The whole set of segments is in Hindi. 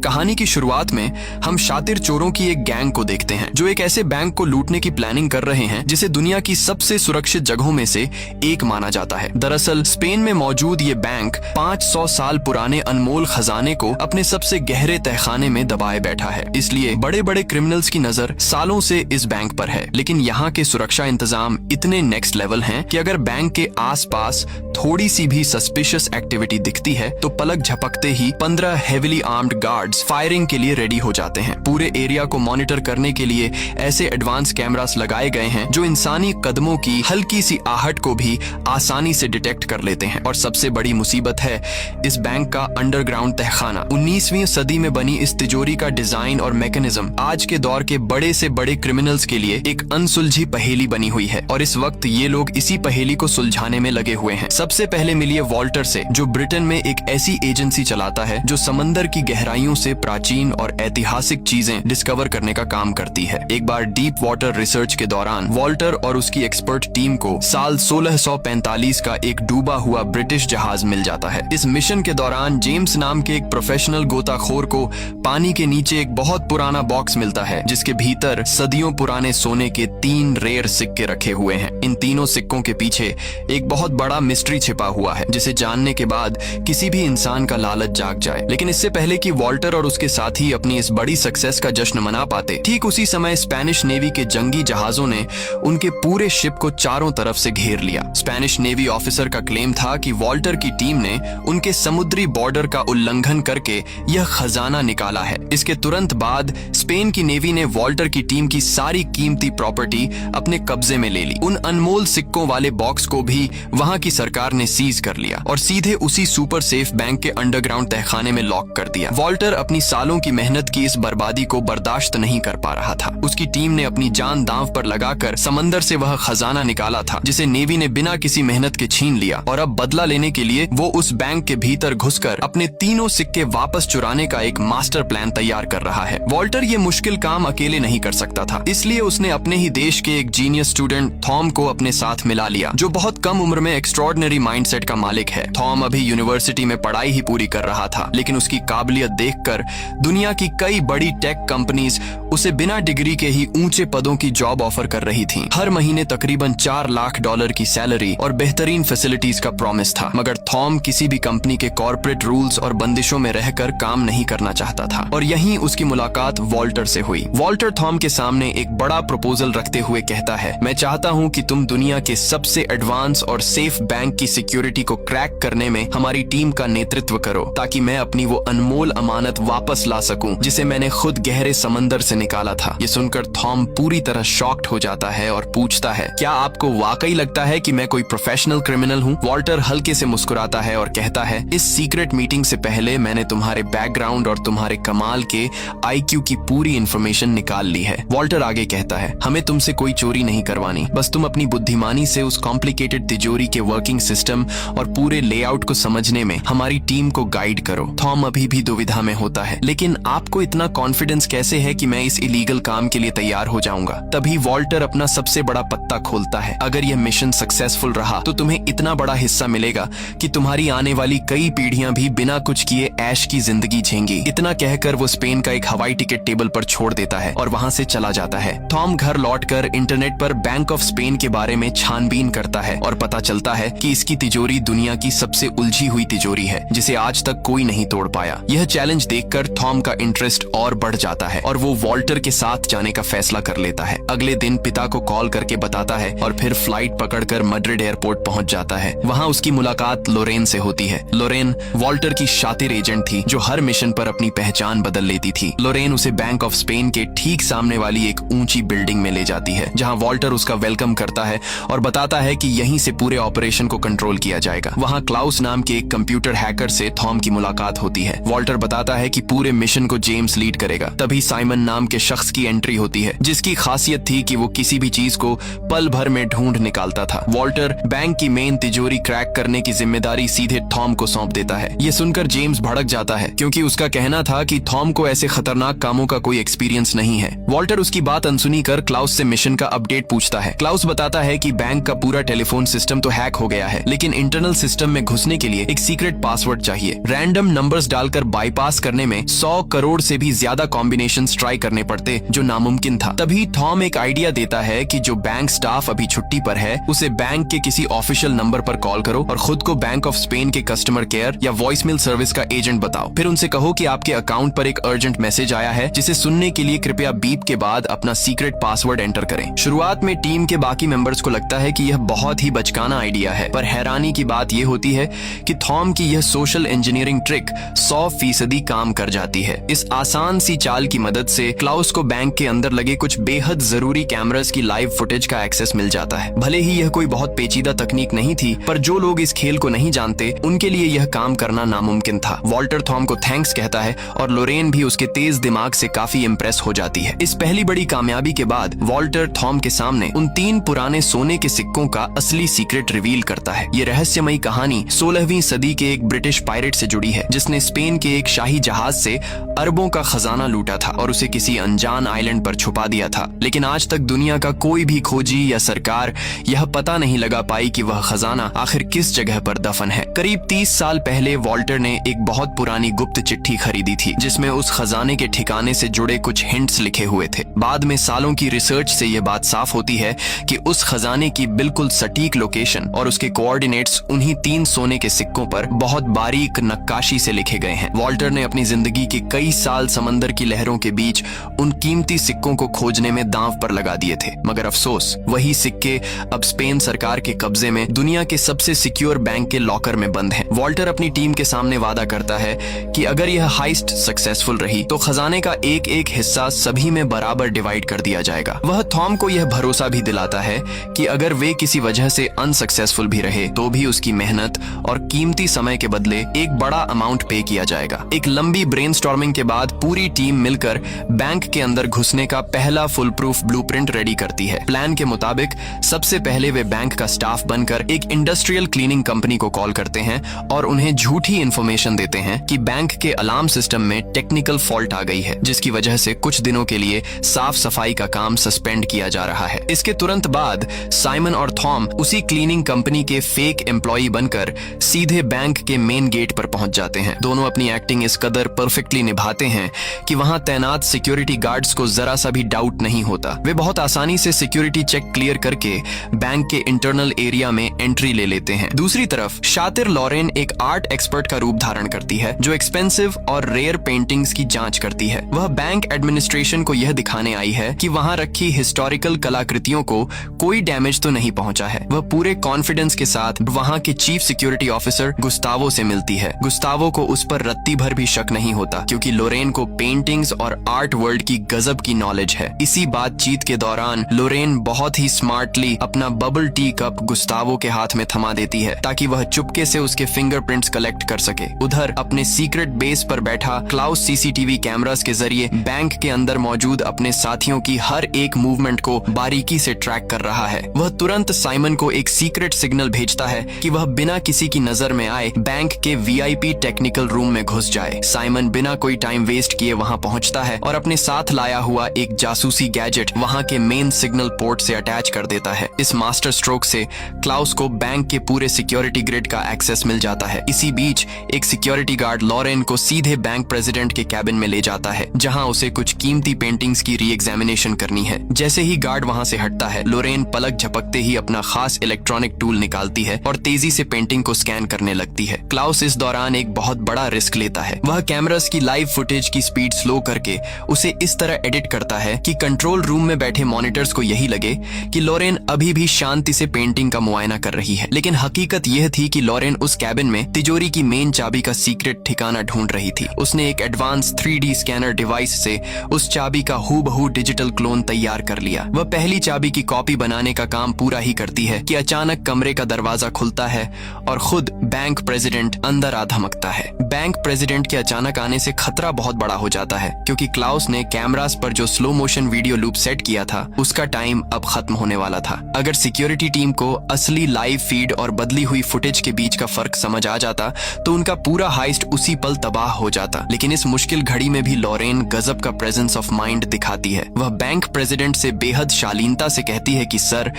कहानी की शुरुआत में हम शातिर चोरों की एक गैंग को देखते हैं जो एक ऐसे बैंक को लूटने की प्लानिंग कर रहे हैं जिसे दुनिया की सबसे सुरक्षित जगहों में से एक माना जाता है। दरअसल स्पेन में मौजूद ये बैंक 500 साल पुराने अनमोल खजाने को अपने सबसे गहरे तहखाने में दबाए बैठा है। इसलिए बड़े बड़े क्रिमिनल्स की नजर सालों से इस बैंक पर है। लेकिन यहाँ के सुरक्षा इंतजाम इतने नेक्स्ट लेवल हैं कि अगर बैंक के आसपास थोड़ी सी भी सस्पिशियस एक्टिविटी दिखती है तो पलक झपकते ही 15 हेविली आर्म्ड गार्ड्स फायरिंग के लिए रेडी हो जाते हैं। पूरे एरिया को मॉनिटर करने के लिए ऐसे एडवांस कैमरास लगाए गए हैं जो इंसानी कदमों की हल्की सी आहट को भी आसानी से डिटेक्ट कर लेते हैं। और सबसे बड़ी मुसीबत है इस बैंक का अंडरग्राउंड तहखाना। 19वीं सदी में बनी इस तिजोरी का डिजाइन और मैकेनिज्म आज के दौर के बड़े से बड़े क्रिमिनल्स के लिए एक अनसुलझी पहेली बनी हुई है और इस वक्त ये लोग इसी पहेली को सुलझाने में लगे हुए हैं। सबसे पहले मिलिए वॉल्टर से, जो ब्रिटेन में एक ऐसी एजेंसी चलाता है जो समंदर की गहराइयों से प्राचीन और ऐतिहासिक चीजें डिस्कवर करने का काम करती है। एक बार डीप वाटर रिसर्च के दौरान वॉल्टर और उसकी एक्सपर्ट टीम को साल 1645 का एक डूबा हुआ ब्रिटिश जहाज मिल जाता है। इस मिशन के दौरान जेम्स नाम के एक प्रोफेशनल गोताखोर को पानी के नीचे एक बहुत पुराना बॉक्स मिलता है जिसके भीतर सदियों पुराने सोने के 3 रेयर सिक्के रखे हुए हैं। इन तीनों सिक्कों के पीछे एक बहुत बड़ा मिस्ट्री छिपा हुआ है जिसे जानने के बाद किसी भी इंसान का लालच जाग जाए। लेकिन इससे पहले कि वॉल्टर और उसके साथी अपनी इस बड़ी सक्सेस का जश्न मना पाते, ठीक उसी समय स्पेनिश नेवी के जंगी जहाजों ने उनके पूरे शिप को चारों तरफ से घेर लिया। स्पेनिश नेवी ऑफिसर का क्लेम था कि वॉल्टर की टीम ने उनके समुद्री बॉर्डर का उल्लंघन करके यह खजाना निकाला है। इसके तुरंत बाद स्पेन की नेवी ने वॉल्टर की टीम की सारी कीमती प्रॉपर्टी अपने कब्जे में ले ली। उन अनमोल सिक्कों वाले बॉक्स को भी वहां की सरकार ने सीज कर लिया और सीधे उसी सुपर सेफ बैंक के अंडरग्राउंड तहखाने में लॉक कर दिया। वॉल्टर अपनी सालों की मेहनत की इस बर्बादी को बर्दाश्त नहीं कर पा रहा था। उसकी टीम ने अपनी जान दांव पर लगाकर समंदर से वह खजाना निकाला था जिसे नेवी ने बिना किसी मेहनत के छीन लिया और अब बदला लेने के लिए वो उस बैंक के भीतर घुसकर अपने तीनों सिक्के वापस चुराने का एक मास्टर प्लान तैयार कर रहा है। वॉल्टर ये मुश्किल काम अकेले नहीं कर सकता था, इसलिए उसने अपने ही देश के एक जीनियस स्टूडेंट थॉम को अपने साथ मिला लिया जो बहुत कम उम्र में एक्स्ट्रॉर्डिनरी माइंडसेट का मालिक है। थॉम अभी यूनिवर्सिटी में पढ़ाई ही पूरी कर रहा था, लेकिन उसकी काबिलियत देखकर दुनिया की कई बड़ी टेक कंपनीज उसे बिना डिग्री के ही ऊंचे पदों की जॉब ऑफर कर रही थीं। हर महीने तकरीबन $4 लाख की सैलरी और बेहतरीन फैसिलिटीज का प्रॉमिस था। मगर थॉम किसी भी कंपनी के कॉर्पोरेट रूल्स और बंदिशों में रहकर काम नहीं करना चाहता था और यहीं उसकी मुलाकात वॉल्टर से हुई। वॉल्टर थॉम के सामने एक बड़ा प्रपोजल रखते हुए कहता है, मैं चाहता हूं कि तुम दुनिया के सबसे एडवांस और सेफ बैंक की सिक्योरिटी को क्रैक करने में हमारी टीम का नेतृत्व करो ताकि मैं अपनी वो अनमोल अमानत वापस ला सकूं जिसे मैंने खुद गहरे समंदर से निकाला था। ये सुनकर थॉम पूरी तरह शॉक्ड हो जाता है और पूछता है, क्या आपको वाकई लगता है कि मैं कोई प्रोफेशनल क्रिमिनल हूँ? वॉल्टर हल्के से मुस्कुराता है और कहता है, इस सीक्रेट मीटिंग से पहले मैंने तुम्हारे बैकग्राउंड और तुम्हारे कमाल के IQ की पूरी इंफॉर्मेशन निकाल ली है। वॉल्टर आगे कहता है, हमें तुमसे कोई चोरी नहीं करवानी, बस तुम अपनी बुद्धिमानी से उस कॉम्प्लिकेटेड तिजोरी के वर्किंग सिस्टम और पूरे लेआउट को समझने में हमारी टीम को गाइड करो। थॉम अभी भी दुविधा में होता है, लेकिन आपको इतना कॉन्फिडेंस कैसे है कि मैं इस इलीगल काम के लिए तैयार हो जाऊंगा? तभी वॉल्टर अपना सबसे बड़ा पत्ता खोलता है, अगर यह मिशन सक्सेसफुल रहा तो तुम्हें इतना बड़ा हिस्सा मिलेगा कि तुम्हारी आने वाली कई पीढ़ियां भी बिना कुछ किए ऐश की जिंदगी झेंगी। इतना कहकर वो स्पेन का एक हवाई टिकट टेबल पर छोड़ देता है और वहां से चला जाता है। थॉम घर लौटकर इंटरनेट पर बैंक ऑफ स्पेन के बारे में छानबीन करता है और पता चलता है कि इसकी तिजोरी दुनिया की सबसे उलझी हुई तिजोरी है जिसे आज तक कोई नहीं तोड़ पाया। यह चैलेंज देखकर थॉम का इंटरेस्ट और बढ़ जाता है और वो वॉल्टर के साथ जाने का फैसला कर लेता है। अगले दिन पिता को कॉल करके बताता है और फिर फ्लाइट पकड़कर मैड्रिड एयरपोर्ट पहुंच जाता है। वहां उसकी मुलाकात लोरेन से होती है। लोरेन वॉल्टर की शातिर एजेंट थी जो हर मिशन पर अपनी पहचान बदल लेती थी। लोरेन उसे बैंक ऑफ स्पेन के ठीक सामने वाली एक ऊंची बिल्डिंग में ले जाती है जहां वॉल्टर उसका वेलकम करता है और बताता है कि यहीं से पूरे ऑपरेशन को कंट्रोल किया जाएगा। वहां क्लाउस नाम के एक कंप्यूटर हैकर से थॉम की मुलाकात होती है। वॉल्टर बताता है कि पूरे मिशन को जेम्स लीड करेगा। तभी साइमन नाम के शख्स की एंट्री होती है जिसकी खासियत थी कि वो किसी भी चीज को पल भर में ढूंढ निकालता था। वॉल्टर बैंक की मेन तिजोरी क्रैक करने की जिम्मेदारी सीधे थॉम को सौंप देता है। ये सुनकर जेम्स भड़क जाता है क्योंकि उसका कहना था कि थॉम को ऐसे खतरनाक कामों का कोई एक्सपीरियंस नहीं है। वॉल्टर उसकी बात अनसुनी कर क्लाउस से मिशन का अपडेट पूछता है। क्लाउस बताता है कि बैंक का पूरा टेलीफोन सिस्टम तो हैक हो गया है, लेकिन इंटरनल सिस्टम में घुसने के लिए एक सीक्रेट पासवर्ड चाहिए। रैंडम नंबर्स डालकर बाईपास करने करने में 100 करोड़ से भी ज्यादा कॉम्बिनेशंस ट्राई करने पड़ते, जो नामुमकिन था। तभी थॉम एक आइडिया देता है कि जो बैंक स्टाफ अभी छुट्टी पर है उसे बैंक के किसी ऑफिशियल नंबर पर कॉल करो और खुद को बैंक ऑफ स्पेन के कस्टमर केयर या वॉइसमेल सर्विस का एजेंट बताओ। फिर उनसे कहो कि आपके अकाउंट पर एक अर्जेंट मैसेज आया है, जिसे सुनने के लिए कृपया बीप के बाद अपना सीक्रेट पासवर्ड एंटर करें। शुरुआत में टीम के बाकी मेंबर्स को लगता है कि यह बहुत ही बचकाना आइडिया है, पर हैरानी की बात यह होती है कि थॉम की यह सोशल इंजीनियरिंग ट्रिक 100% काम कर जाती है। इस आसान सी चाल की मदद से क्लाउस को बैंक के अंदर लगे कुछ बेहद जरूरी कैमरास की लाइव फुटेज का एक्सेस मिल जाता है। भले ही यह कोई बहुत पेचीदा तकनीक नहीं थी, पर जो लोग इस खेल को नहीं जानते उनके लिए यह काम करना नामुमकिन था। वॉल्टर थॉम को थैंक्स कहता है और लोरेन भी उसके तेज दिमाग से काफी इम्प्रेस हो जाती है। इस पहली बड़ी कामयाबी के बाद वॉल्टर थॉम के सामने उन 3 पुराने सोने के सिक्कों का असली सीक्रेट रिवील करता है। ये रहस्यमयी कहानी 16वीं सदी के एक ब्रिटिश पायरेट से जुड़ी है, जिसने स्पेन के एक शाही जहाज से अरबों का खजाना लूटा था और उसे किसी अनजान आइलैंड पर छुपा दिया था। लेकिन आज तक दुनिया का कोई भी खोजी या सरकार यह पता नहीं लगा पाई कि वह खजाना आखिर किस जगह पर दफन है। करीब 30 साल पहले वॉल्टर ने एक बहुत पुरानी गुप्त चिट्ठी खरीदी थी, जिसमें उस खजाने के ठिकाने से जुड़े कुछ हिंट्स लिखे हुए थे। बाद में सालों की रिसर्च से यह बात साफ होती है कि उस खजाने की बिल्कुल सटीक लोकेशन और उसके कोऑर्डिनेट्स उन्हीं 3 सोने के सिक्कों पर बहुत बारीक नक्काशी से लिखे गए हैं। वॉल्टर ने अपनी जिंदगी के कई साल समंदर की लहरों के बीच उन कीमती सिक्कों को खोजने में दांव पर लगा दिए थे, मगर अफसोस वही सिक्के अब स्पेन सरकार के कब्जे में दुनिया के सबसे सिक्योर बैंक के लॉकर में बंद हैं। वॉल्टर अपनी टीम के सामने वादा करता है कि अगर यह हाइस्ट सक्सेसफुल रही तो खजाने का एक एक हिस्सा सभी में बराबर डिवाइड कर दिया जाएगा। वह थॉम को यह भरोसा भी दिलाता है कि अगर वे किसी वजह से अनसक्सेसफुल भी रहे तो भी उसकी मेहनत और कीमती समय के बदले एक बड़ा अमाउंट पे किया जाएगा। एक लंबी ब्रेनस्टॉर्मिंग के बाद पूरी टीम मिलकर बैंक के अंदर घुसने का पहला फुल प्रूफ ब्लूप्रिंट रेडी करती है। प्लान के मुताबिक सबसे पहले वे बैंक का स्टाफ बनकर एक इंडस्ट्रियल क्लीनिंग कंपनी को कॉल करते हैं और उन्हें झूठी इंफॉर्मेशन देते हैं कि बैंक के अलार्म सिस्टम में टेक्निकल फॉल्ट आ गई है, जिसकी वजह से कुछ दिनों के लिए साफ सफाई का काम सस्पेंड किया जा रहा है। इसके तुरंत बाद साइमन और थॉम उसी क्लीनिंग कंपनी के फेक एम्प्लॉई बनकर सीधे बैंक के मेन गेट पर पहुंच जाते हैं। दोनों अपनी एक्टिंग इस कदर परफेक्टली निभाते हैं कि वहां तैनात सिक्योरिटी गार्ड्स को जरा सा भी डाउट नहीं होता। वे बहुत आसानी से सिक्योरिटी चेक क्लियर करके बैंक के इंटरनल एरिया में एंट्री ले लेते हैं। दूसरी तरफ शातिर लॉरेन एक आर्ट एक्सपर्ट का रूप धारण करती है, जो एक्सपेंसिव और रेयर पेंटिंग्स की जांच करती है। वह बैंक एडमिनिस्ट्रेशन को यह दिखाने आई है कि वहां रखी हिस्टोरिकल कलाकृतियों को कोई डैमेज तो नहीं पहुंचा है। वह पूरे कॉन्फिडेंस के साथ वहां के चीफ सिक्योरिटी ऑफिसर गुस्तावो से मिलती है। गुस्तावो को उस पर रत्ती भर भी शक नहीं होता, क्योंकि लोरेन को पेंटिंग्स और आर्ट वर्ल्ड की गजब की नॉलेज है। इसी बातचीत के दौरान लोरेन बहुत ही स्मार्टली अपना बबल टी कप गुस्तावो के हाथ में थमा देती है, ताकि वह चुपके से उसके फिंगरप्रिंट्स कलेक्ट कर सके। उधर अपने सीक्रेट बेस पर बैठा क्लाउस सीसीटीवी कैमरास के जरिए बैंक के अंदर मौजूद अपने साथियों की हर एक मूवमेंट को बारीकी से ट्रैक कर रहा है। वह तुरंत साइमन को एक सीक्रेट सिग्नल भेजता है कि वह बिना किसी की नजर में आए बैंक के वीआईपी टेक्निकल रूम में घुस जाए। साइमन बिना कोई टाइम वेस्ट किए वहां पहुंचता है और अपने साथ लाया हुआ एक जासूसी गैजेट वहां के मेन सिग्नल पोर्ट से अटैच कर देता है। इस मास्टर स्ट्रोक से क्लाउस को बैंक के पूरे सिक्योरिटी ग्रिड का एक्सेस मिल जाता है। इसी बीच एक सिक्योरिटी गार्ड लॉरेन को सीधे बैंक प्रेसिडेंट के कैबिन में ले जाता है, जहां उसे कुछ कीमती पेंटिंग्स की री एग्जामिनेशन करनी है। जैसे ही गार्ड वहां से हटता है, लोरेन पलक झपकते ही अपना खास इलेक्ट्रॉनिक टूल निकालती है और तेजी से पेंटिंग को स्कैन करने लगती है। क्लाउस इस दौरान एक बहुत बड़ा रिस्क लेता है। वह कैमरास की लाइव फुटेज की स्पीड स्लो करके उसे इस तरह एडिट करता है कि कंट्रोल रूम में बैठे मॉनिटर्स को यही लगे कि लोरेन अभी भी शांति से पेंटिंग का मुआयना कर रही है। लेकिन हकीकत यह थी कि लोरेन उस कैबिन में तिजोरी की मेन चाबी का सीक्रेट ठिकाना ढूंढ रही थी। उसने एक एडवांस 3D स्कैनर डिवाइस से उस चाबी का हूबहू डिजिटल क्लोन तैयार कर लिया। वह पहली चाबी की कॉपी बनाने का काम पूरा ही करती है कि अचानक कमरे का दरवाजा खुलता है और खुद बैंक प्रेसिडेंट अंदर आ धमकता है। बैंक प्रेसिडेंट के अचानक आने से खतरा बहुत बड़ा हो जाता है, क्योंकि क्लाउस ने कैमरास पर जो slow motion video loop set किया था उसका टाइम अब खत्म होने वाला था। अगर सिक्योरिटी टीम को असली लाइव फीड और बदली हुई फुटेज के बीच का फर्क समझ आ जाता तो उनका पूरा हाइस्ट उसी पल तबाह हो जाता। लेकिन इस मुश्किल घड़ी में भी लोरेन गजब का प्रेजेंस ऑफ माइंड दिखाती है। वह बैंक प्रेसिडेंट से बेहद शालीनता से कहती है कि सर,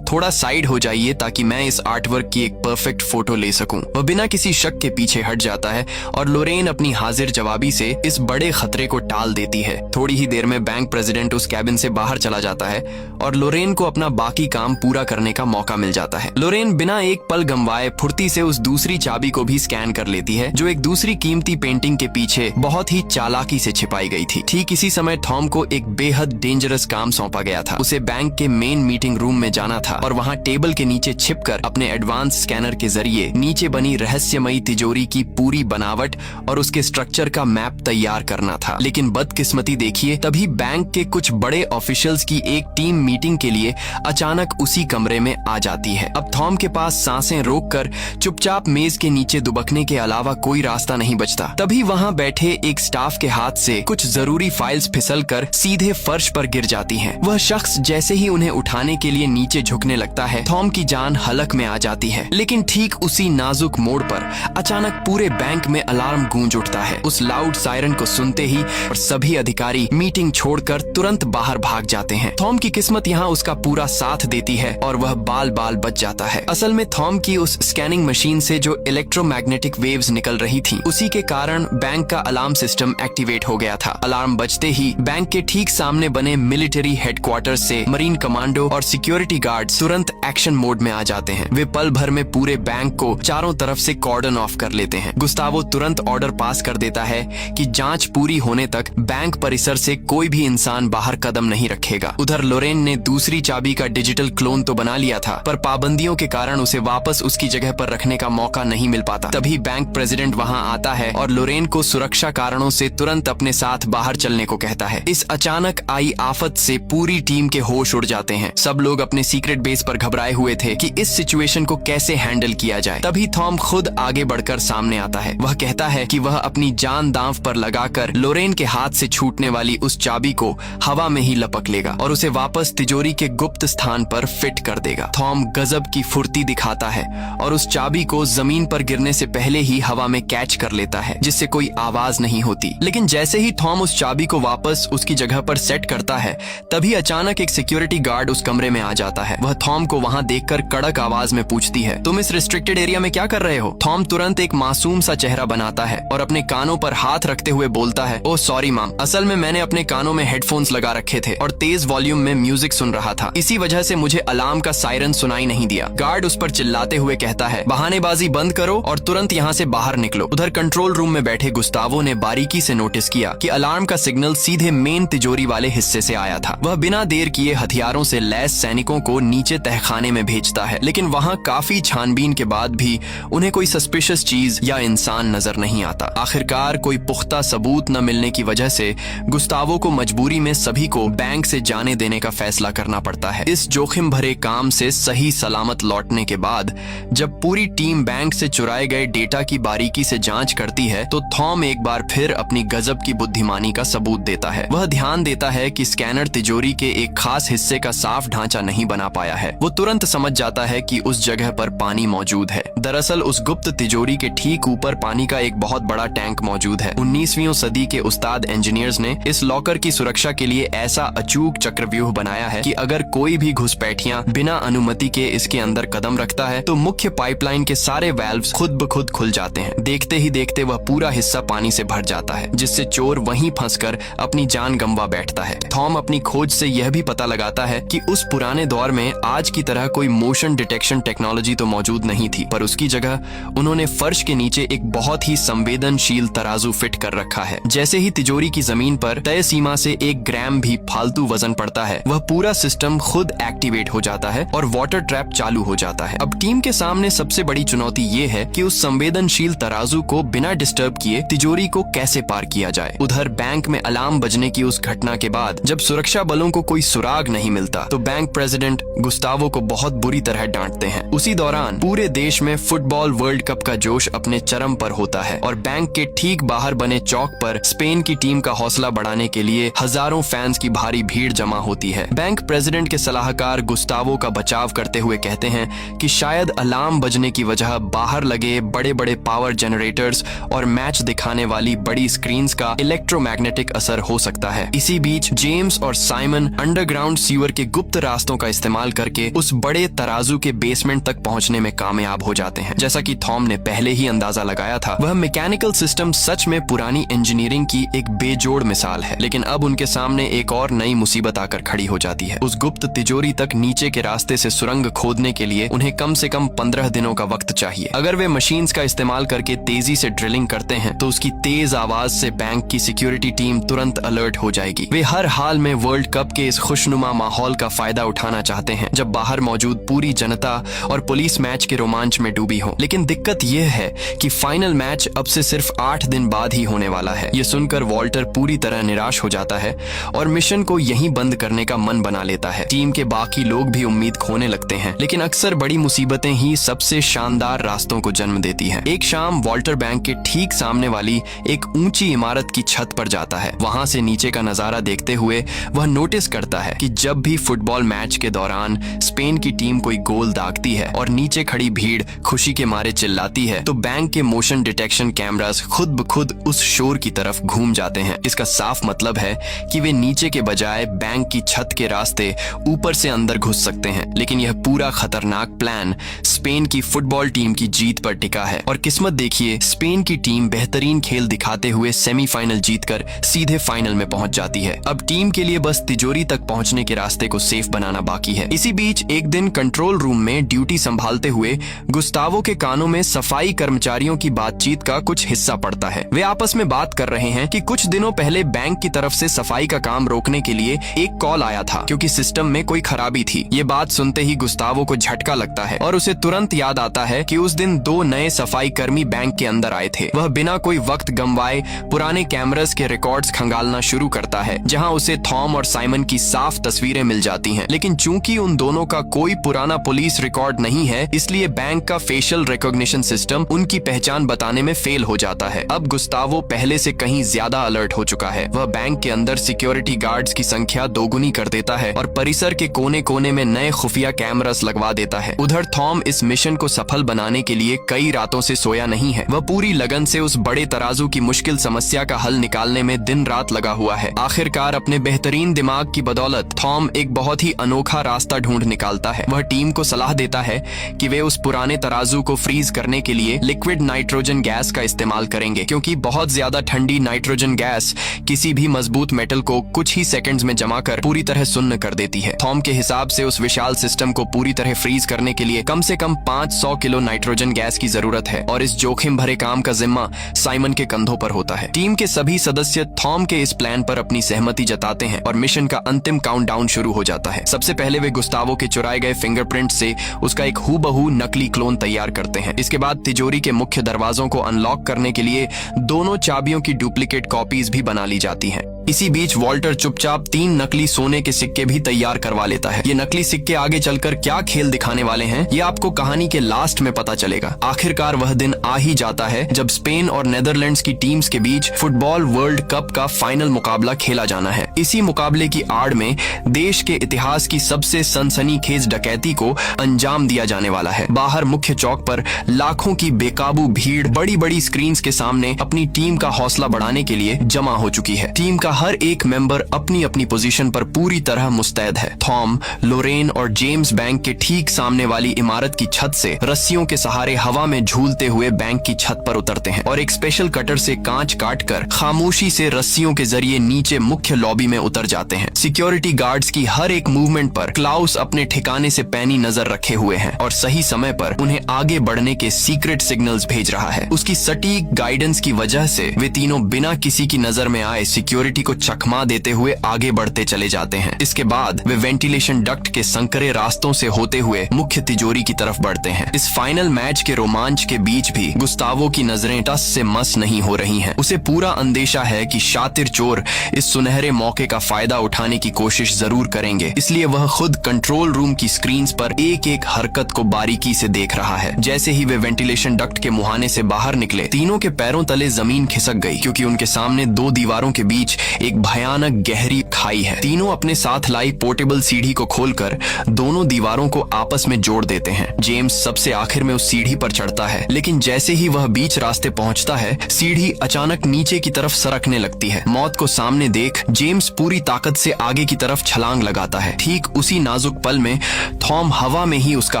थोड़ा साइड हो जाइए ताकि मैं इस आर्टवर्क की एक परफेक्ट फोटो ले सकूं। वह बिना किसी शक के पीछे हट जाता है और लोरेन अपनी हाजिर जवाबी से इस बड़े खतरे को टाल देती है। थोड़ी ही देर में बैंक प्रेसिडेंट उस कैबिन से बाहर चला जाता है और लोरेन को अपना बाकी काम पूरा करने का मौका मिल जाता है। लोरेन बिना एक पल गंवाए फुर्ती से उस दूसरी चाबी को भी स्कैन कर लेती है जो एक दूसरी कीमती पेंटिंग के पीछे बहुत ही चालाकी से छिपाई गई थी। ठीक इसी समय थॉम को एक बेहद डेंजरस काम सौंपा गया था। उसे बैंक के मेन मीटिंग रूम में जाना था और वहाँ टेबल के नीचे छिपकर अपने एडवांस स्कैनर के जरिए नीचे बनी रहस्यमयी तिजोरी की पूरी बनावट और उसके स्ट्रक्चर का मैप तैयार करना था। लेकिन बदकिस्मती देखिए, तभी बैंक के कुछ बड़े ऑफिशियल्स की एक टीम मीटिंग के लिए अचानक उसी कमरे में आ जाती है। अब थॉम के पास सांसें रोककर चुपचाप मेज के नीचे दुबकने के अलावा कोई रास्ता नहीं बचता। तभी वहाँ बैठे एक स्टाफ के हाथ से कुछ जरूरी फाइल्स फिसलकर सीधे फर्श पर गिर जाती हैं। वह शख्स जैसे ही उन्हें उठाने के लिए नीचे झुकने लगता है, थॉम की जान हलक में आ जाती है। लेकिन ठीक उसी नाजुक मोड़ पर अचानक पूरे बैंक में अलार्म गूंज उठता है। उस लाउड सायरन को सुनते ही और सभी अधिकारी मीटिंग छोड़कर तुरंत बाहर भाग जाते हैं। थॉम की किस्मत यहाँ उसका पूरा साथ देती है और वह बाल बाल बच जाता है। असल में थॉम की उस स्कैनिंग मशीन से जो इलेक्ट्रोमैग्नेटिक वेव्स निकल रही थी, उसी के कारण बैंक का अलार्म सिस्टम एक्टिवेट हो गया था। अलार्म बजते ही बैंक के ठीक सामने बने मिलिट्री हेडक्वार्टर से मरीन कमांडो और सिक्योरिटी गार्ड्स तुरंत एक्शन मोड में आ जाते हैं। वे पल भर में पूरे बैंक को चारों तरफ से कॉर्डन ऑफ कर लेते हैं। गुस्तावो तुरंत ऑर्डर पास कर देता है कि जांच पूरी होने तक बैंक परिसर से कोई भी इंसान बाहर कदम नहीं रखेगा। उधर लोरेन ने दूसरी चाबी का डिजिटल क्लोन तो बना लिया था, पर पाबंदियों के कारण उसे वापस उसकी जगह पर रखने का मौका नहीं मिल पाता। तभी बैंक प्रेसिडेंट वहां आता है और लोरेन को सुरक्षा कारणों से तुरंत अपने साथ बाहर चलने को कहता है। इस अचानक आई आफत से पूरी टीम के होश उड़ जाते हैं। सब लोग अपने सीक्रेट बेस पर घबराए हुए थे कि इस सिचुएशन को कैसे हैंडल किया जाए। तभी थॉम खुद आगे बढ़कर सामने आता है। वह कहता है कि वह अपनी जान दांव पर लगाकर लोरेन के हाथ से छूटने वाली उस चाबी को हवा में ही लपक लेगा और उसे वापस तिजोरी के गुप्त स्थान पर फिट कर देगा। थॉम गजब की फुर्ती दिखाता है और उस चाबी को जमीन पर गिरने से पहले ही हवा में कैच कर लेता है, जिससे कोई आवाज नहीं होती। लेकिन जैसे ही थॉम उस चाबी को वापस उसकी जगह पर सेट करता है, तभी अचानक एक सिक्योरिटी गार्ड उस कमरे में आ जाता है। वह थॉम को वहां देखकर कड़क आवाज में पूछती है, तुम इस रिस्ट्रिक्टेड एरिया में क्या कर रहे हो? थॉम तुरंत एक मासूम सा चेहरा बनाता है और अपने कानों पर हाथ रखते हुए बोलता है, ओह सॉरी मैम, असल में मैंने अपने कानों में हेडफोन्स लगा रखे थे और तेज वॉल्यूम में म्यूजिक सुन रहा था, इसी वजह से मुझे अलार्म का सायरन सुनाई नहीं दिया। गार्ड उस पर चिल्लाते हुए कहता है, बहानेबाजी बंद करो और तुरंत यहाँ से बाहर निकलो। उधर कंट्रोल रूम में बैठे गुस्तावो ने बारीकी से नोटिस किया कि अलार्म का सिग्नल सीधे मेन तिजोरी वाले हिस्से से आया था। वह बिना देर किए हथियारों से लैस सैनिकों को नीचे तहखाने में भेजता है, लेकिन वहाँ काफी छानबीन के बाद भी उन्हें कोई सस्पिशियस चीज या इंसान नजर नहीं आता। आखिरकार कोई पुख्ता सबूत न मिलने की वजह से गुस्तावो को मजबूरी में सभी को बैंक से जाने देने का फैसला करना पड़ता है। इस जोखिम भरे काम से सही सलामत लौटने के बाद जब पूरी टीम बैंक से चुराए गए डेटा की बारीकी से जांच करती है, तो थॉम एक बार फिर अपनी गजब की बुद्धिमानी का सबूत देता है। वह ध्यान देता है कि स्कैनर तिजोरी के एक खास हिस्से का साफ ढांचा नहीं बना पाया है। वो तुरंत समझ जाता है कि उस जगह पर पानी मौजूद है। दरअसल उस गुप्त तिजोरी के ठीक ऊपर पानी का एक बहुत बड़ा टैंक मौजूद है। 19वीं सदी के उस्ताद इंजीनियर्स ने इस लॉकर की सुरक्षा के लिए ऐसा अचूक चक्रव्यूह बनाया है कि अगर कोई भी घुसपैठियां बिना अनुमति के इसके अंदर कदम रखता है तो मुख्य पाइपलाइन के सारे वाल्व्स खुद ब खुद खुल जाते हैं। देखते ही देखते वह पूरा हिस्सा पानी से भर जाता है, जिससे चोर वहीं फंसकर अपनी जान गंवा बैठता है। थॉम अपनी खोज से यह भी पता लगाता है कि उस पुराने दौर में आज की तरह कोई मोशन डिटेक्शन टेक्नोलॉजी तो मौजूद नहीं थी, पर उसकी जगह उन्होंने फर्श के नीचे एक बहुत ही संवेदनशील तराजू फिट कर रखा है। जैसे ही तिजोरी की जमीन पर तय सीमा से 1 ग्राम भी फालतू वजन पड़ता है, वह पूरा सिस्टम खुद एक्टिवेट हो जाता है और वाटर ट्रैप चालू हो जाता है। अब टीम के सामने सबसे बड़ी चुनौती ये है कि उस संवेदनशील तराजू को बिना डिस्टर्ब किए तिजोरी को कैसे पार किया जाए। उधर बैंक में अलार्म बजने की उस घटना के बाद जब सुरक्षा बलों को कोई सुराग नहीं मिलता, तो बैंक प्रेसिडेंट गुस्तावो को बहुत बुरी तरह डांटते हैं। उसी दौरान पूरे देश में फुटबॉल वर्ल्ड कप का जोश अपने चरम पर होता है और बैंक के ठीक बाहर बने चौक पर स्पेन की टीम का हौसला बढ़ाने के लिए हजारों फैंस की भारी भीड़ जमा होती है। बैंक प्रेसिडेंट के सलाहकार गुस्तावो का बचाव करते हुए कहते हैं कि शायद अलार्म बजने की वजह बाहर लगे बड़े बड़े पावर जनरेटर्स और मैच दिखाने वाली बड़ी स्क्रीन्स का इलेक्ट्रोमैग्नेटिक असर हो सकता है। इसी बीच जेम्स और साइमन अंडरग्राउंड सीवर के गुप्त रास्तों का इस्तेमाल करके उस बड़े तराजू के बेसमेंट तक पहुंचने में कामयाब हो जाते हैं। जैसा कि थॉम ने पहले ही अंदाजा लगाया था, वह मैकेनिकल सिस्टम सिस्टम सच में पुरानी इंजीनियरिंग की एक बेजोड़ मिसाल है। लेकिन अब उनके सामने एक और नई मुसीबत आकर खड़ी हो जाती है। उस गुप्त तिजोरी तक नीचे के रास्ते से सुरंग खोदने के लिए उन्हें कम से कम 15 दिनों का वक्त चाहिए। अगर वे मशीन्स का इस्तेमाल करके तेजी से ड्रिलिंग करते हैं तो उसकी तेज आवाज से बैंक की सिक्योरिटी टीम तुरंत अलर्ट हो जाएगी। वे हर हाल में वर्ल्ड कप के इस खुशनुमा माहौल का फायदा उठाना चाहते हैं जब बाहर मौजूद पूरी जनता और पुलिस मैच के रोमांच में डूबी हो। लेकिन दिक्कत यह है कि फाइनल मैच अब से सिर्फ 8 दिन बाद ही होने वाला है। ये सुनकर वॉल्टर पूरी तरह निराश हो जाता है और मिशन को यहीं बंद करने का मन बना लेता है। टीम के बाकी लोग भी उम्मीद खोने लगते हैं, लेकिन अक्सर बड़ी मुसीबतें ही सबसे शानदार रास्तों को जन्म देती हैं। एक शाम वॉल्टर बैंक के ठीक सामने वाली एक ऊंची इमारत की छत पर जाता है। वहां से नीचे का नजारा देखते हुए वह नोटिस करता है कि जब भी फुटबॉल मैच के दौरान स्पेन की टीम कोई गोल दागती है और नीचे खड़ी भीड़ खुशी के मारे चिल्लाती है तो बैंक के मोशन डिटेक्शन कैमरास खुद ब खुद उस शोर की तरफ घूम जाते हैं। इसका साफ मतलब है कि वे नीचे के बजाय बैंक की छत के रास्ते ऊपर से अंदर घुस सकते हैं। लेकिन यह पूरा खतरनाक प्लान स्पेन की फुटबॉल टीम की जीत पर टिका है और किस्मत देखिए, स्पेन की टीम बेहतरीन खेल दिखाते हुए सेमीफाइनल जीतकर सीधे फाइनल में पहुंच जाती है। अब टीम के लिए बस तिजोरी तक पहुंचने के रास्ते को सेफ बनाना बाकी है। इसी बीच एक दिन कंट्रोल रूम में ड्यूटी संभालते हुए गुस्तावो के कानों में सफाई कर्मचारियों की बातचीत का कुछ हिस्सा पड़ता है। वे आपस में बात कर रहे हैं कि कुछ दिनों पहले बैंक की तरफ से सफाई का काम रोकने के लिए एक कॉल आया था क्योंकि सिस्टम में कोई खराबी थी। ये बात सुनते ही गुस्तावो को झटका लगता है और उसे तुरंत याद आता है कि उस दिन 2 नए सफाई कर्मी बैंक के अंदर आए थे। वह बिना कोई वक्त गंवाए पुराने कैमरास के रिकॉर्ड्स खंगालना शुरू करता है जहां उसे थॉम और साइमन की साफ तस्वीरें मिल जाती हैं। लेकिन चूंकि उन दोनों का कोई पुराना पुलिस रिकॉर्ड नहीं है, इसलिए बैंक का फेशियल रिकॉग्निशन सिस्टम उनकी पहचान बताने में फेल हो जाता है। अब गुस्तावो पहले से कहीं ज्यादा अलर्ट हो चुका है। वह बैंक के अंदर सिक्योरिटी गार्ड्स की संख्या दोगुनी कर देता है और परिसर के कोने कोने में नए खुफिया कैमरास लगवा देता है। उधर थॉम इस मिशन को सफल बनाने के लिए कई रातों से सोया नहीं है। वह पूरी लगन से उस बड़े तराजू की मुश्किल समस्या का हल निकालने में दिन रात लगा हुआ है। आखिरकार अपने बेहतरीन दिमाग की बदौलत थॉम एक बहुत ही अनोखा रास्ता ढूंढ निकालता है। वह टीम को सलाह देता है कि वे उस पुराने तराजू को फ्रीज करने के लिए लिक्विड नाइट्रोजन गैस का इस्तेमाल करेंगे क्योंकि बहुत ज्यादा ठंडी नाइट्रोजन गैस किसी भी मजबूत मेटल को कुछ ही सेकंड्स में जमा कर पूरी तरह सुन्न कर देती है। थॉम के हिसाब से उस विशाल सिस्टम को पूरी तरह फ्रीज करने के लिए कम से कम 500 किलो नाइट्रोजन गैस की जरूरत है और इस जोखिम भरे काम का जिम्मा साइमन के कंधों पर होता है। टीम के सभी सदस्य थॉम के इस प्लान पर अपनी सहमति जताते हैं और मिशन का अंतिम काउंटडाउन शुरू हो जाता है। सबसे पहले वे गुस्तावो के चुराए गए फिंगरप्रिंट से उसका एक हूबहू नकली क्लोन तैयार करते हैं। इसके बाद तिजोरी के मुख्य दरवाजों को अनलॉक करने के लिए दोनों चाबियों की डुप्लीकेट कॉपीज भी बना ली जाती हैं। इसी बीच वॉल्टर चुपचाप 3 नकली सोने के सिक्के भी तैयार करवा लेता है। ये नकली सिक्के आगे चलकर क्या खेल दिखाने वाले हैं, ये आपको कहानी के लास्ट में पता चलेगा। आखिरकार वह दिन आ ही जाता है जब स्पेन और नेदरलैंड्स की टीम्स के बीच फुटबॉल वर्ल्ड कप का फाइनल मुकाबला खेला जाना है। इसी मुकाबले की आड़ में देश के इतिहास की सबसे सनसनीखेज डकैती को अंजाम दिया जाने वाला है। बाहर मुख्य चौक पर लाखों की बेकाबू भीड़ बड़ी बड़ी स्क्रीन के सामने अपनी टीम का हौसला बढ़ाने के लिए जमा हो चुकी है। टीम का हर एक मेंबर अपनी अपनी पोजीशन पर पूरी तरह मुस्तैद है। थॉम, लोरेन और जेम्स बैंक के ठीक सामने वाली इमारत की छत से रस्सियों के सहारे हवा में झूलते हुए बैंक की छत पर उतरते हैं और एक स्पेशल कटर से कांच काटकर खामोशी से रस्सियों के जरिए नीचे मुख्य लॉबी में उतर जाते हैं। सिक्योरिटी गार्ड्स की हर एक मूवमेंट पर क्लाउस अपने ठिकाने से पैनी नजर रखे हुए हैं और सही समय पर उन्हें आगे बढ़ने के सीक्रेट सिग्नल्स भेज रहा है। उसकी सटीक गाइडेंस की वजह से वे तीनों बिना किसी की नजर में आए सिक्योरिटी को चकमा देते हुए आगे बढ़ते चले जाते हैं। इसके बाद वे वेंटिलेशन डक्ट के संकरे रास्तों से होते हुए मुख्य तिजोरी की तरफ बढ़ते हैं। इस फाइनल मैच के रोमांच के बीच भी गुस्तावो की नजरें टस से मस नहीं हो रही हैं। उसे पूरा अंदेशा है कि शातिर चोर इस सुनहरे मौके का फायदा उठाने की कोशिश जरूर करेंगे, इसलिए वह खुद कंट्रोल रूम की स्क्रीन्स पर एक एक हरकत को बारीकी से देख रहा है। जैसे ही वे वेंटिलेशन डक्ट के मुहाने से बाहर निकले, तीनों के पैरों तले जमीन खिसक गई क्योंकि उनके सामने 2 दीवारों के बीच एक भयानक गहरी खाई है। तीनों अपने साथ लाई पोर्टेबल सीढ़ी को खोलकर दोनों दीवारों को आपस में जोड़ देते हैं। जेम्स सबसे आखिर में उस सीढ़ी पर चढ़ता है, लेकिन जैसे ही वह बीच रास्ते पहुंचता है, सीढ़ी अचानक नीचे की तरफ सरकने लगती है। मौत को सामने देख जेम्स पूरी ताकत से आगे की तरफ छलांग लगाता है। ठीक उसी नाजुक पल में थॉम हवा में ही उसका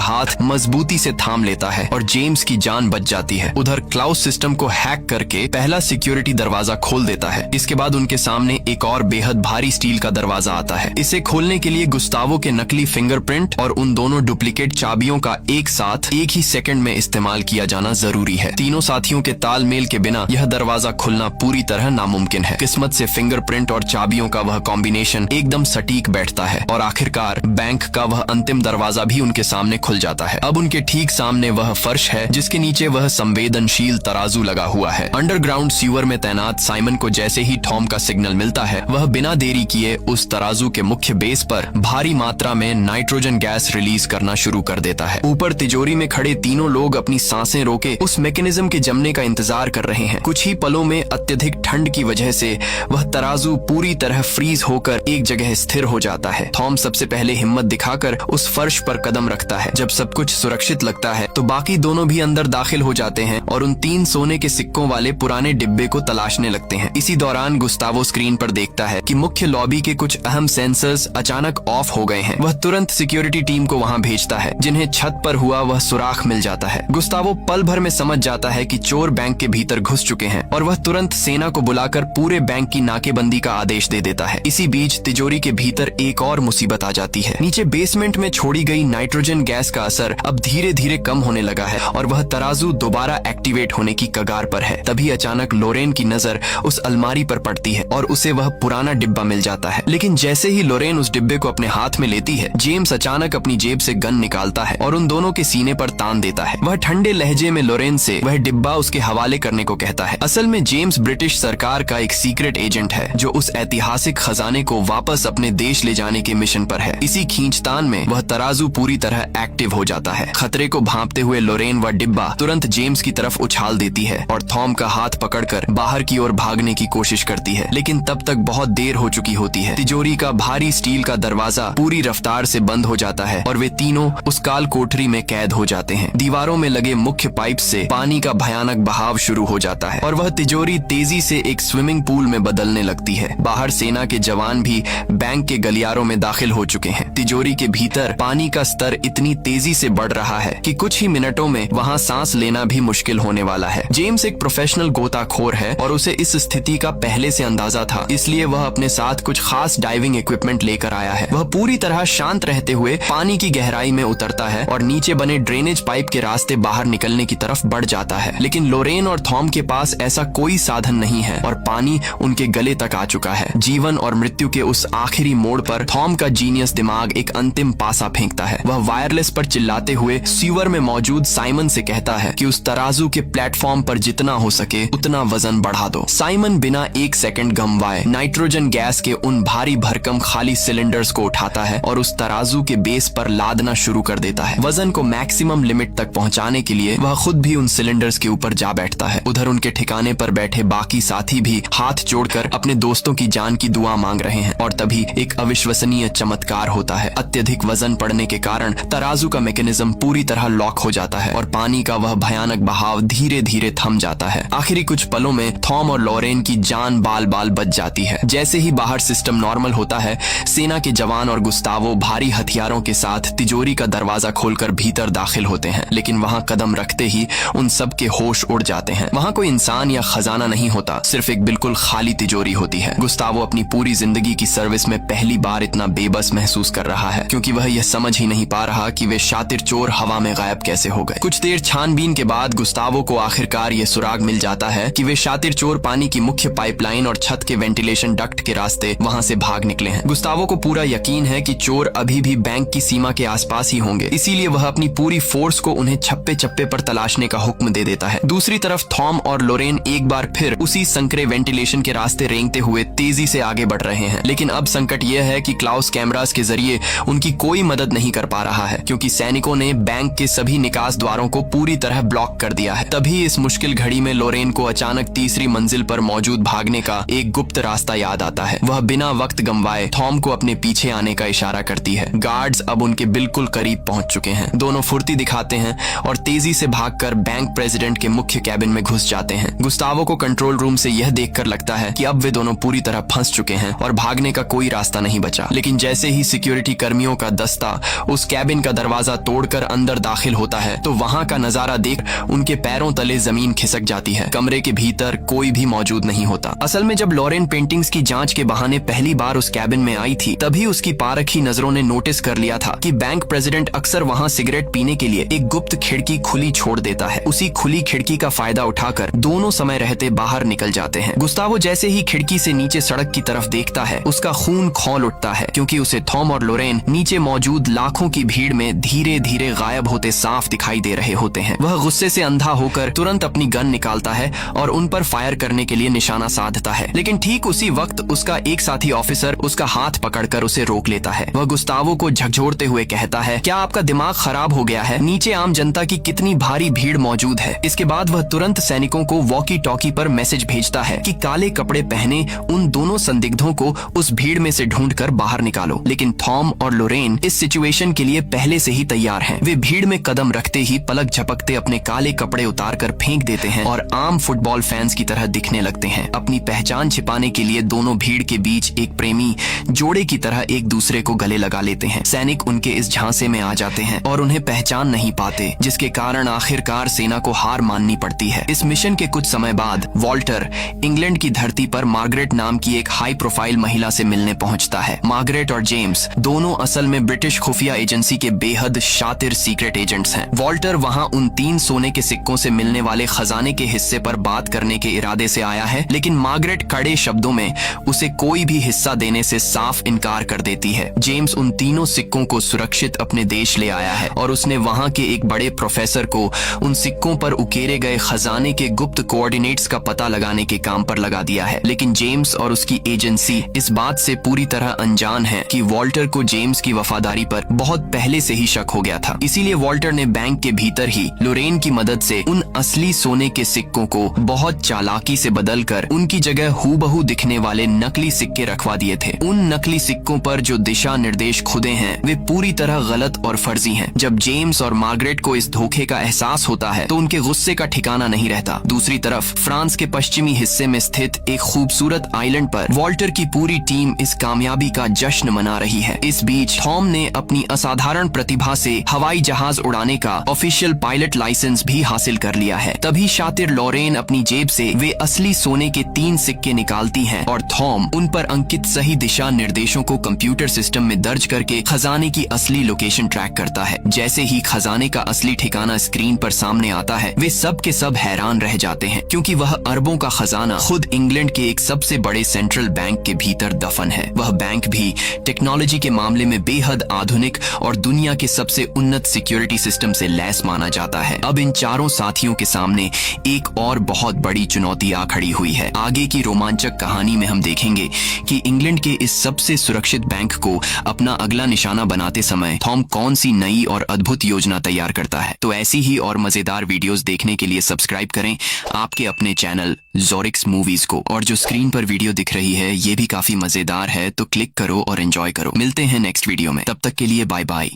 हाथ मजबूती से थाम लेता है और जेम्स की जान बच जाती है। उधर क्लाउस सिस्टम को हैक करके पहला सिक्योरिटी दरवाजा खोल देता है। इसके बाद उनके सामने एक और बेहद भारी स्टील का दरवाजा आता है। इसे खोलने के लिए गुस्तावो के नकली फिंगरप्रिंट और उन दोनों डुप्लीकेट चाबियों का एक साथ एक ही सेकंड में इस्तेमाल किया जाना जरूरी है। तीनों साथियों के तालमेल के बिना यह दरवाजा खुलना पूरी तरह नामुमकिन है। किस्मत से फिंगरप्रिंट और चाबियों का वह कॉम्बिनेशन एकदम सटीक बैठता है और आखिरकार बैंक का वह अंतिम दरवाजा भी उनके सामने खुल जाता है। अब उनके ठीक सामने वह फर्श है जिसके नीचे वह संवेदनशील तराजू लगा हुआ है। अंडरग्राउंड सीवर में तैनात साइमन को जैसे ही टॉम का सिग्नल मिलता है, वह बिना देरी किए उस तराजू के मुख्य बेस पर भारी मात्रा में नाइट्रोजन गैस रिलीज करना शुरू कर देता है। ऊपर तिजोरी में खड़े तीनों लोग अपनी सांसें रोके उस मैकेनिज्म के जमने का इंतजार कर रहे हैं। कुछ ही पलों में अत्यधिक ठंड की वजह से वह तराजू पूरी तरह फ्रीज होकर एक जगह स्थिर हो जाता है। थॉम सबसे पहले हिम्मत दिखाकर उस फर्श पर कदम रखता है। जब सब कुछ सुरक्षित लगता है तो बाकी दोनों भी अंदर दाखिल हो जाते हैं और उन 3 सोने के सिक्कों वाले पुराने डिब्बे को तलाशने लगते हैं। इसी दौरान गुस्तावो स्क्रीन पर देखता है कि मुख्य लॉबी के कुछ अहम सेंसर्स अचानक ऑफ हो गए हैं। वह तुरंत सिक्योरिटी टीम को वहां भेजता है, जिन्हें छत पर हुआ वह सुराख मिल जाता है। गुस्तावो पल भर में समझ जाता है कि चोर बैंक के भीतर घुस चुके हैं और वह तुरंत सेना को बुलाकर पूरे बैंक की नाकेबंदी का आदेश दे देता है। इसी बीच तिजोरी के भीतर एक और मुसीबत आ जाती है। नीचे बेसमेंट में छोड़ी गई नाइट्रोजन गैस का असर अब धीरे धीरे कम होने लगा है और वह तराजू दोबारा एक्टिवेट होने की कगार पर है। तभी अचानक लोरेन की नजर उस अलमारी पर पड़ती है और उसे वह पुराना डिब्बा मिल जाता है। लेकिन जैसे ही लोरेन उस डिब्बे को अपने हाथ में लेती है, जेम्स अचानक अपनी जेब से गन निकालता है और उन दोनों के सीने पर तान देता है। वह ठंडे लहजे में लोरेन से वह डिब्बा उसके हवाले करने को कहता है। असल में जेम्स ब्रिटिश सरकार का एक सीक्रेट एजेंट है जो उस ऐतिहासिक खजाने को वापस अपने देश ले जाने के मिशन पर है। इसी खींचतान में वह तराजू पूरी तरह एक्टिव हो जाता है। खतरे को भांपते हुए लोरेन वह डिब्बा तुरंत जेम्स की तरफ उछाल देती है और थॉम का हाथ पकड़कर बाहर की ओर भागने की कोशिश करती है, लेकिन तब तक बहुत देर हो चुकी होती है। तिजोरी का भारी स्टील का दरवाजा पूरी रफ्तार से बंद हो जाता है और वे तीनों उस काल कोठरी में कैद हो जाते हैं। दीवारों में लगे मुख्य पाइप से पानी का भयानक बहाव शुरू हो जाता है और वह तिजोरी तेजी से एक स्विमिंग पूल में बदलने लगती है। बाहर सेना के जवान भी बैंक के गलियारों में दाखिल हो चुके हैं। तिजोरी के भीतर पानी का स्तर इतनी तेजी से बढ़ रहा है कि कुछ ही मिनटों में वहां सांस लेना भी मुश्किल होने वाला है। जेम्स एक प्रोफेशनल गोताखोर है और उसे इस स्थिति का पहले से अंदाजा था, इसलिए वह अपने साथ कुछ खास डाइविंग इक्विपमेंट लेकर आया है। वह पूरी तरह शांत रहते हुए पानी की गहराई में उतरता है और नीचे बने ड्रेनेज पाइप के रास्ते बाहर निकलने की तरफ बढ़ जाता है। लेकिन लोरेन और थॉम के पास ऐसा कोई साधन नहीं है और पानी उनके गले तक आ चुका है। जीवन और मृत्यु के उस आखिरी मोड़ पर थॉम का जीनियस दिमाग एक अंतिम पासा फेंकता है। वह वायरलेस पर चिल्लाते हुए सीवर में मौजूद साइमन से कहता है कि उस तराजू के प्लेटफॉर्म पर जितना हो सके उतना वजन बढ़ा दो। साइमन बिना एक सेकंड गंवाए नाइट्रोजन गैस के उन भारी भरकम खाली सिलेंडर्स को उठाता है और उस तराजू के बेस पर लादना शुरू कर देता है। वजन को मैक्सिमम लिमिट तक पहुंचाने के लिए वह खुद भी उन सिलेंडर्स के ऊपर जा बैठता है। उधर उनके ठिकाने पर बैठे बाकी साथी भी हाथ जोड़कर अपने दोस्तों की जान की दुआ मांग रहे हैं और तभी एक अविश्वसनीय चमत्कार होता है। अत्यधिक वजन पड़ने के कारण तराजू का मैकेनिज्म पूरी तरह लॉक हो जाता है और पानी का वह भयानक बहाव धीरे धीरे थम जाता है। आखिरी कुछ पलों में थॉम और लोरेन की जान बाल बाल बच जाती है। जैसे ही बाहर सिस्टम नॉर्मल होता है, सेना के जवान और गुस्तावो भारी हथियारों के साथ तिजोरी का दरवाजा खोलकर भीतर दाखिल होते हैं, लेकिन वहां कदम रखते ही उन सब के होश उड़ जाते हैं। वहां कोई इंसान या खजाना नहीं होता, सिर्फ एक बिल्कुल खाली तिजोरी होती है। गुस्तावो अपनी पूरी जिंदगी की सर्विस में पहली बार इतना बेबस महसूस कर रहा है, क्योंकि वह यह समझ ही नहीं पा रहा कि वे शातिर चोर हवा में गायब कैसे हो गए। कुछ देर छानबीन के बाद गुस्तावो को आखिरकार यह सुराग मिल जाता है कि वे शातिर चोर पानी की मुख्य पाइपलाइन और छत के वेंटिलेशन डक्ट के रास्ते वहां से भाग निकले हैं। गुस्तावो को पूरा यकीन है कि चोर अभी भी बैंक की सीमा के आसपास ही होंगे, इसीलिए वह अपनी पूरी फोर्स को उन्हें छप्पे छप्पे पर तलाशने का हुक्म दे देता है। दूसरी तरफ थॉम और लोरेन एक बार फिर उसी संकरे वेंटिलेशन के रास्ते रेंगते हुए तेजी से आगे बढ़ रहे हैं। लेकिन अब संकट यह है कि क्लाउस कैमरास के जरिए उनकी कोई मदद नहीं कर पा रहा है, क्योंकि सैनिकों ने बैंक के सभी निकास द्वारों को पूरी तरह ब्लॉक कर दिया है। तभी इस मुश्किल घड़ी में लोरेन को अचानक तीसरी मंजिल पर मौजूद भागने का एक गुप्त रास्ता याद आता है। वह बिना वक्त गंवाए थॉम को अपने पीछे आने का इशारा करती है। गार्ड्स अब उनके बिल्कुल करीब पहुंच चुके हैं। दोनों फुर्ती दिखाते हैं और तेजी से भागकर बैंक प्रेसिडेंट के मुख्य कैबिन में घुस जाते हैं। गुस्तावो को कंट्रोल रूम से यह देखकर लगता है कि अब वे दोनों पूरी तरह फंस चुके हैं और भागने का कोई रास्ता नहीं बचा। लेकिन जैसे ही सिक्योरिटी कर्मियों का दस्ता उस कैबिन का दरवाजा तोड़कर अंदर दाखिल होता है तो वहां का नजारा देख उनके पैरों तले जमीन खिसक जाती है। कमरे के भीतर कोई भी मौजूद नहीं होता। असल में जब लॉरेन पेंटिंग्स की जांच के बहाने पहली बार उस कैबिन में आई थी तभी उसकी पारखी नजरों ने नोटिस कर लिया था कि बैंक प्रेसिडेंट अक्सर वहां सिगरेट पीने के लिए एक गुप्त खिड़की खुली छोड़ देता है। उसी खुली खिड़की का फायदा उठाकर दोनों समय रहते बाहर निकल जाते हैं। गुस्तावो जैसे ही खिड़की से नीचे सड़क की तरफ देखता है उसका खून खौल उठता है, क्योंकि उसे थॉम और लोरेन नीचे मौजूद लाखों की भीड़ में धीरे धीरे गायब होते साफ दिखाई दे रहे होते हैं। वह गुस्से से अंधा होकर तुरंत अपनी गन निकालता है और उन पर फायर करने के लिए निशाना साधता है। लेकिन ठीक उसी वक्त उसका एक साथी ऑफिसर उसका हाथ पकड़कर उसे रोक लेता है। वह गुस्तावो को झकझोरते हुए कहता है, क्या आपका दिमाग खराब हो गया है? नीचे आम जनता की कितनी भारी भीड़ मौजूद है। इसके बाद वह तुरंत सैनिकों को वॉकी टॉकी पर मैसेज भेजता है कि काले कपड़े पहने उन दोनों संदिग्धों को उस भीड़ में से ढूंढकर बाहर निकालो। लेकिन थॉम और लोरेन इस सिचुएशन के लिए पहले से ही तैयार हैं। वे भीड़ में कदम रखते ही पलक झपकते अपने काले कपड़े उतारकर फेंक देते हैं और आम फुटबॉल फैंस की तरह दिखने लगते हैं। अपनी पहचान छिपाने के लिए दोनों भीड़ के बीच एक प्रेमी जोड़े की तरह एक दूसरे को गले लगा लेते हैं। सैनिक उनके इस झांसे में आ जाते हैं और उन्हें पहचान नहीं पाते, जिसके कारण आखिरकार सेना को हार माननी पड़ती है। इस मिशन के कुछ समय बाद वॉल्टर इंग्लैंड की धरती पर मार्गरेट नाम की एक हाई प्रोफाइल महिला से मिलने पहुंचता है। मार्गरेट और जेम्स दोनों असल में ब्रिटिश खुफिया एजेंसी के बेहद शातिर सीक्रेट एजेंट्स हैं। वॉल्टर वहां उन 3 सोने के सिक्कों से मिलने वाले खजाने के हिस्से पर बात करने के इरादे से आया है, लेकिन मार्गरेट कड़े शब्दों में उसे कोई भी हिस्सा देने से साफ इनकार कर देती है। जेम्स उन तीनों सिक्कों को सुरक्षित अपने देश ले आया है और उसने वहां के एक बड़े प्रोफेसर को उन सिक्कों पर उकेरे गए खजाने के गुप्त कोऑर्डिनेट्स का पता लगाने के काम पर लगा दिया है। लेकिन जेम्स और उसकी एजेंसी इस बात से पूरी तरह अनजान है कि वॉल्टर को जेम्स की वफादारी पर बहुत पहले से ही शक हो गया था। इसीलिए वॉल्टर ने बैंक के भीतर ही लोरेन की मदद से उन असली सोने के सिक्कों को बहुत चालाकी से बदलकर उनकी जगह हूबहू दिखने वाले नकली सिक्के रखवा दिए थे। उन नकली सिक्कों पर जो दिशा निर्देश खुदे हैं वे पूरी तरह गलत और फर्जी हैं। जब जेम्स और मार्गरेट को इस धोखे का एहसास होता है तो उनके गुस्से का ठिकाना नहीं रहता। दूसरी तरफ फ्रांस के पश्चिमी हिस्से में स्थित एक खूबसूरत आइलैंड पर वॉल्टर की पूरी टीम इस कामयाबी का जश्न मना रही है। इस बीच थॉम ने अपनी असाधारण प्रतिभा से हवाई जहाज उड़ाने का ऑफिशियल पायलट लाइसेंस भी हासिल कर लिया है। तभी शातिर लॉरेन अपनी जेब से वे असली सोने के 3 सिक्के निकालती हैं और थॉम उन पर अंकित सही दिशा निर्देशों को कंप्यूटर सिस्टम में दर्ज करके खजाने की असली लोकेशन ट्रैक करता है। जैसे ही खजाने का असली ठिकाना स्क्रीन पर सामने आता है वे सब के सब हैरान रह जाते हैं, क्योंकि वह अरबों का खजाना खुद इंग्लैंड के एक सबसे बड़े सेंट्रल बैंक के भीतर दफन है। वह बैंक भी टेक्नोलॉजी के मामले में बेहद आधुनिक और दुनिया के सबसे उन्नत सिक्योरिटी सिस्टम से लैस माना जाता है। अब इन चारों साथियों के सामने एक और बहुत बड़ी चुनौती आ खड़ी हुई है। आगे की रोमांचक कहानी में हम देखेंगे कि इंग्लैंड के इस सबसे सुरक्षित बैंक को अपना अगला निशाना बनाते समय थॉम कौन सी नई और अद्भुत योजना तैयार करता है। तो ऐसी ही और मजेदार वीडियोस देखने के लिए सब्सक्राइब करें आपके अपने चैनल ज़ोरिक्स मूवीज को। और जो स्क्रीन पर वीडियो दिख रही है ये भी काफी मजेदार है, तो क्लिक करो और एंजॉय करो। मिलते हैं नेक्स्ट वीडियो में, तब तक के लिए बाय बाय।